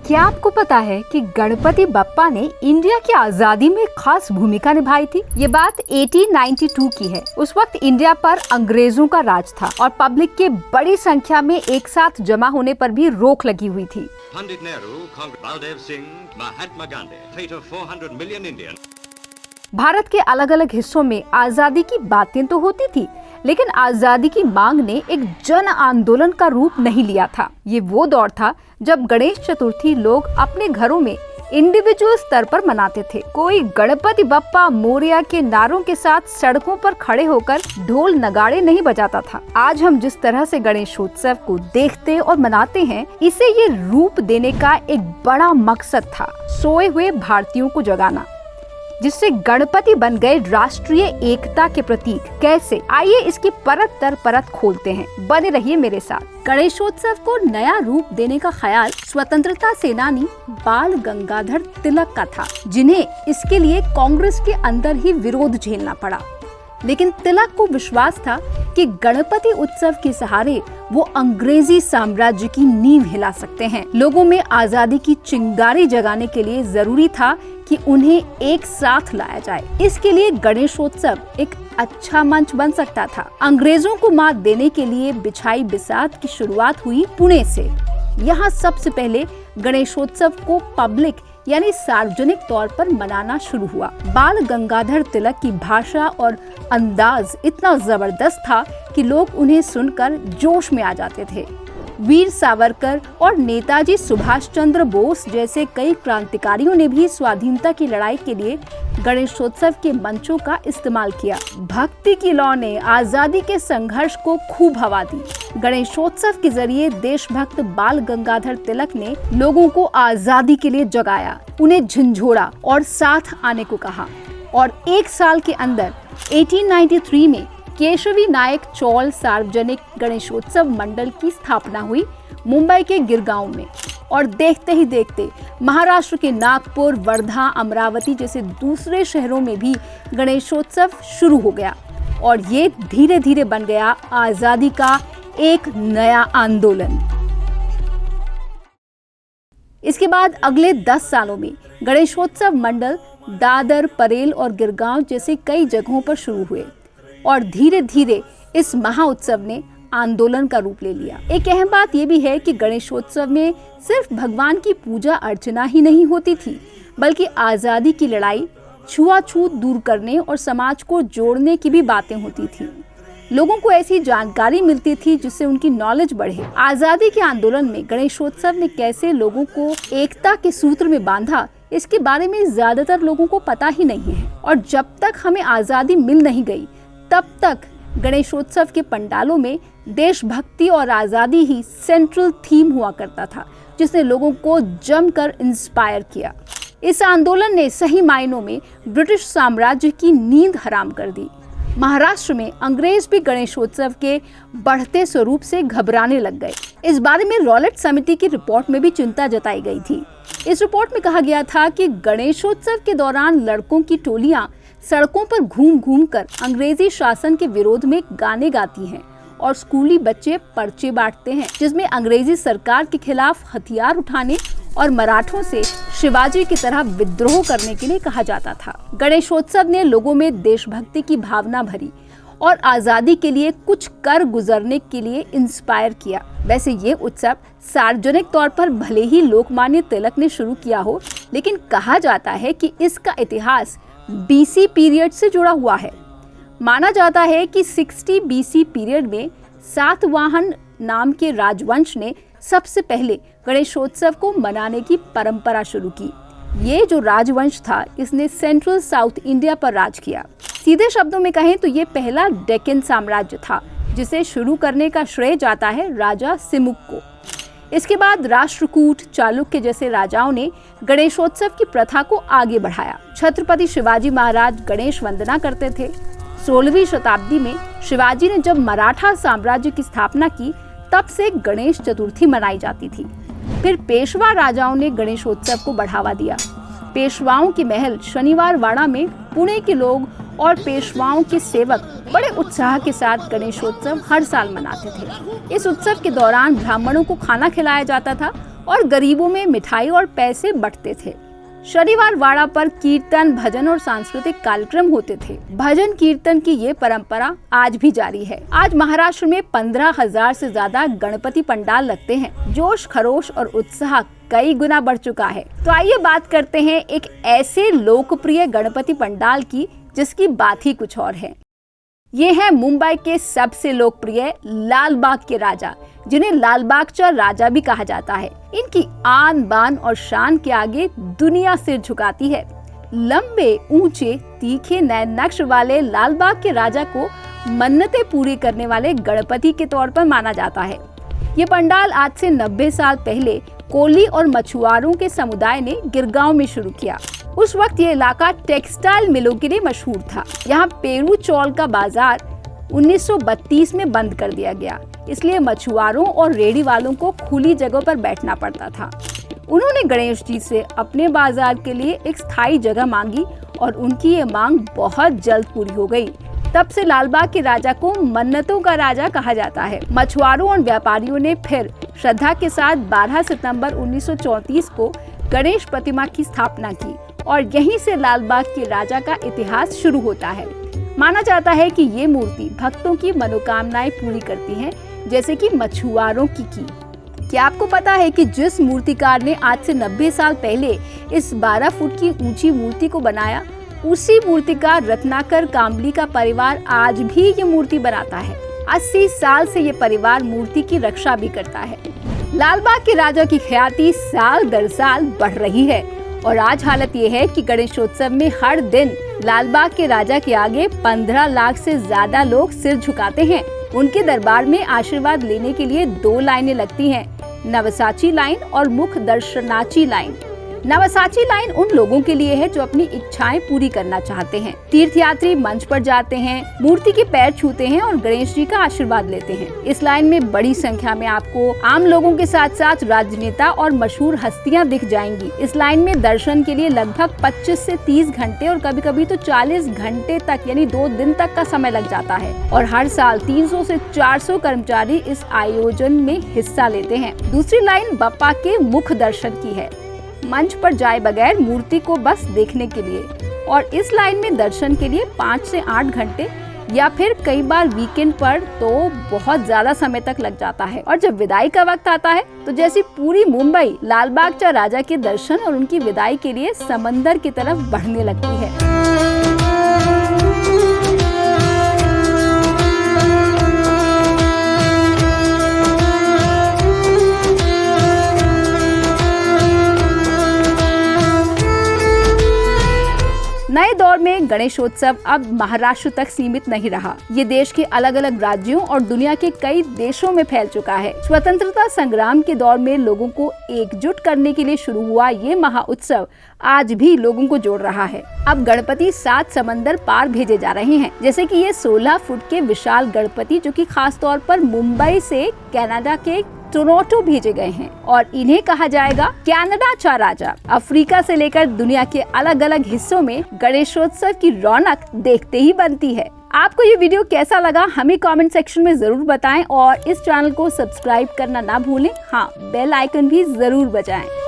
क्या आपको पता है कि गणपति बप्पा ने इंडिया की आजादी में खास भूमिका निभाई थी? ये बात 1892 की है। उस वक्त इंडिया पर अंग्रेजों का राज था और पब्लिक के बड़ी संख्या में एक साथ जमा होने पर भी रोक लगी हुई थी। Pandit Nehru, Baldev Singh, Mahatma Gandhi, fate of 400 million Indians। Bharat के अलग अलग हिस्सों में आजादी की बातें तो होती थी, लेकिन आजादी की मांग ने एक जन आंदोलन का रूप नहीं लिया था। ये वो दौर था जब गणेश चतुर्थी लोग अपने घरों में इंडिविजुअल स्तर पर मनाते थे। कोई गणपति बप्पा मोरया के नारों के साथ सड़कों पर खड़े होकर ढोल नगाड़े नहीं बजाता था। आज हम जिस तरह से गणेशोत्सव को देखते और मनाते हैं, इसे ये रूप देने का एक बड़ा मकसद था, सोए हुए भारतीयों को जगाना, जिससे गणपति बन गए राष्ट्रीय एकता के प्रतीक। कैसे? आइए इसकी परत दर परत खोलते हैं। बने रहिए मेरे साथ। गणेशोत्सव को नया रूप देने का ख्याल स्वतंत्रता सेनानी बाल गंगाधर तिलक का था, जिन्हें इसके लिए कांग्रेस के अंदर ही विरोध झेलना पड़ा। लेकिन तिलक को विश्वास था कि गणपति उत्सव के सहारे वो अंग्रेजी साम्राज्य की नींव हिला सकते हैं। लोगों में आजादी की चिंगारी जगाने के लिए जरूरी था कि उन्हें एक साथ लाया जाए। इसके लिए गणेशोत्सव एक अच्छा मंच बन सकता था। अंग्रेजों को मात देने के लिए बिछाई बिसात की शुरुआत हुई पुणे से। यहाँ सबसे पहले गणेशोत्सव को पब्लिक यानी सार्वजनिक तौर पर मनाना शुरू हुआ। बाल गंगाधर तिलक की भाषा और अंदाज इतना जबरदस्त था कि लोग उन्हें सुनकर जोश में आ जाते थे। वीर सावरकर और नेताजी सुभाष चंद्र बोस जैसे कई क्रांतिकारियों ने भी स्वाधीनता की लड़ाई के लिए गणेशोत्सव के मंचों का इस्तेमाल किया। भक्ति की लौ ने आजादी के संघर्ष को खूब हवा दी। गणेशोत्सव के जरिए देशभक्त बाल गंगाधर तिलक ने लोगों को आजादी के लिए जगाया, उन्हें झंझोड़ा और साथ आने को कहा। और एक साल के अंदर 1893 में केशवी नायक चौल सार्वजनिक गणेशोत्सव मंडल की स्थापना हुई मुंबई के गिरगांव में। और देखते ही देखते महाराष्ट्र के नागपुर, वर्धा, अमरावती जैसे दूसरे शहरों में भी गणेशोत्सव शुरू हो गया और ये धीरे धीरे बन गया आजादी का एक नया आंदोलन। इसके बाद अगले 10 सालों में गणेशोत्सव मंडल दादर, परेल और गिरगांव जैसे कई जगहों पर शुरू हुए और धीरे धीरे इस महाउत्सव ने आंदोलन का रूप ले लिया। एक अहम बात यह भी है कि गणेशोत्सव में सिर्फ भगवान की पूजा अर्चना ही नहीं होती थी, बल्कि आजादी की लड़ाई, छुआछूत दूर करने और समाज को जोड़ने की भी बातें होती थी। लोगों को ऐसी जानकारी मिलती थी जिससे उनकी नॉलेज बढ़े। आजादी के आंदोलन में गणेशोत्सव ने कैसे लोगों को एकता के सूत्र में बांधा, इसके बारे में ज्यादातर लोगों को पता ही नहीं है। और जब तक हमें आजादी मिल नहीं गई, तब तक गणेशोत्सव के पंडालों में देशभक्ति और आजादी ही सेंट्रल थीम हुआ करता था, जिसने लोगों को जमकर इंस्पायर किया। इस आंदोलन ने सही मायनों में ब्रिटिश साम्राज्य की नींद हराम कर दी। महाराष्ट्र में अंग्रेज भी गणेशोत्सव के बढ़ते स्वरूप से घबराने लग गए। इस बारे में रॉलेट समिति की रिपोर्ट में भी चिंता जताई गई थी। इस रिपोर्ट में कहा गया था कि गणेशोत्सव के दौरान लड़कों की टोलियां सड़कों पर घूम घूम कर अंग्रेजी शासन के विरोध में गाने गाती हैं और स्कूली बच्चे पर्चे बांटते हैं, जिसमें अंग्रेजी सरकार के खिलाफ हथियार उठाने और मराठों से शिवाजी की तरह विद्रोह करने के लिए कहा जाता था। गणेशोत्सव ने लोगों में देशभक्ति की भावना भरी और आजादी के लिए कुछ कर गुजरने के लिए इंस्पायर किया। वैसे ये उत्सव सार्वजनिक तौर पर भले ही लोकमान्य तिलक ने शुरू किया हो, लेकिन कहा जाता है कि इसका इतिहास बीसी पीरियड से जुड़ा हुआ है। माना जाता है कि 60 बीसी पीरियड में सातवाहन नाम के राजवंश ने सबसे पहले गणेशोत्सव को मनाने की परंपरा शुरू की। ये जो राजवंश था, इसने सेंट्रल साउथ इंडिया पर राज किया। सीधे शब्दों में कहें तो ये पहला डेक्कन साम्राज्य था, जिसे शुरू करने का श्रेय जाता है राजा सिमुक को। इसके बाद राष्ट्रकूट, चालुक्य जैसे राजाओं ने गणेशोत्सव की प्रथा को आगे बढ़ाया। छत्रपति शिवाजी महाराज गणेश वंदना करते थे। 16वीं शताब्दी में शिवाजी ने जब मराठा साम्राज्य की स्थापना की, तब से गणेश चतुर्थी मनाई जाती थी। फिर पेशवा राजाओं ने गणेशोत्सव को बढ़ावा दिया। पेशवाओं के महल शनिवार वाड़ा में पुणे के लोग और पेशवाओं के सेवक बड़े उत्साह के साथ गणेशोत्सव हर साल मनाते थे। इस उत्सव के दौरान ब्राह्मणों को खाना खिलाया जाता था और गरीबों में मिठाई और पैसे बंटते थे। शनिवार वाड़ा पर कीर्तन, भजन और सांस्कृतिक कार्यक्रम होते थे। भजन कीर्तन की ये परंपरा आज भी जारी है। आज महाराष्ट्र में 15,000 से ज्यादा गणपति पंडाल लगते हैं। जोश खरोश और उत्साह कई गुना बढ़ चुका है। तो आइए बात करते हैं एक ऐसे लोकप्रिय गणपति पंडाल की जिसकी बात ही कुछ और है। ये है मुंबई के सबसे लोकप्रिय लाल बाग के राजा, जिन्हें लालबागचा राजा भी कहा जाता है। इनकी आन बान और शान के आगे दुनिया सिर झुकाती है। लंबे, ऊंचे, तीखे नैन नक्श वाले लालबाग के राजा को मन्नतें पूरी करने वाले गणपति के तौर पर माना जाता है। ये पंडाल आज से 90 साल पहले कोली और मछुआरों के समुदाय ने गिरगांव में शुरू किया। उस वक्त ये इलाका टेक्सटाइल मिलों के लिए मशहूर था। यहाँ पेरू चौल का बाजार 1932 में बंद कर दिया गया, इसलिए मछुआरों और रेडी वालों को खुली जगह पर बैठना पड़ता था। उन्होंने गणेश जी से अपने बाजार के लिए एक स्थायी जगह मांगी और उनकी ये मांग बहुत जल्द पूरी हो गई। तब से लालबाग के राजा को मन्नतों का राजा कहा जाता है। मछुआरों और व्यापारियों ने फिर श्रद्धा के साथ 12 सितंबर 1934 को गणेश प्रतिमा की स्थापना की और यहीं से लालबाग के राजा का इतिहास शुरू होता है। माना जाता है कि ये मूर्ति भक्तों की मनोकामनाएं पूरी करती है, जैसे कि मछुआरों की। क्या आपको पता है कि जिस मूर्तिकार ने आज से 90 साल पहले इस 12 फुट की ऊंची मूर्ति को बनाया, उसी मूर्तिकार रत्नाकर कांबली का परिवार आज भी ये मूर्ति बनाता है। 80 साल से ये परिवार मूर्ति की रक्षा भी करता है। लालबाग के राजा की ख्याति साल दर साल बढ़ रही है और आज हालत ये है कि गणेशोत्सव में हर दिन लालबाग के राजा के आगे 15 लाख से ज्यादा लोग सिर झुकाते हैं। उनके दरबार में आशीर्वाद लेने के लिए 2 लाइनें लगती हैं, नवसाची लाइन और मुख दर्शनाची लाइन। नवसाची लाइन उन लोगों के लिए है जो अपनी इच्छाएं पूरी करना चाहते हैं। तीर्थयात्री मंच पर जाते हैं, मूर्ति के पैर छूते हैं और गणेश जी का आशीर्वाद लेते हैं। इस लाइन में बड़ी संख्या में आपको आम लोगों के साथ साथ राजनेता और मशहूर हस्तियां दिख जाएंगी। इस लाइन में दर्शन के लिए लगभग 25 से 30 घंटे और कभी कभी तो 40 घंटे तक यानी 2 दिन तक का समय लग जाता है और हर साल 300 से 400 कर्मचारी इस आयोजन में हिस्सा लेते हैं। दूसरी लाइन बप्पा के मुख दर्शन की है, मंच पर जाए बगैर मूर्ति को बस देखने के लिए, और इस लाइन में दर्शन के लिए 5 से 8 घंटे या फिर कई बार वीकेंड पर तो बहुत ज्यादा समय तक लग जाता है। और जब विदाई का वक्त आता है तो जैसी पूरी मुंबई लालबागचा राजा के दर्शन और उनकी विदाई के लिए समंदर की तरफ बढ़ने लगती है। नए दौर में गणेशोत्सव अब महाराष्ट्र तक सीमित नहीं रहा। ये देश के अलग अलग राज्यों और दुनिया के कई देशों में फैल चुका है। स्वतंत्रता संग्राम के दौर में लोगों को एकजुट करने के लिए शुरू हुआ ये महाउत्सव आज भी लोगों को जोड़ रहा है। अब गणपति 7 समंदर पार भेजे जा रहे हैं, जैसे कि ये 16 फुट के विशाल गणपति जो कि खास तौर पर मुंबई से कनाडा के टोरंटो भेजे गए हैं और इन्हें कहा जाएगा कनाडाचा राजा। अफ्रीका से लेकर दुनिया के अलग अलग हिस्सों में गणेशोत्सव की रौनक देखते ही बनती है। आपको ये वीडियो कैसा लगा हमें कमेंट सेक्शन में जरूर बताएं और इस चैनल को सब्सक्राइब करना ना भूलें। हाँ, बेल आइकन भी जरूर बजाएं।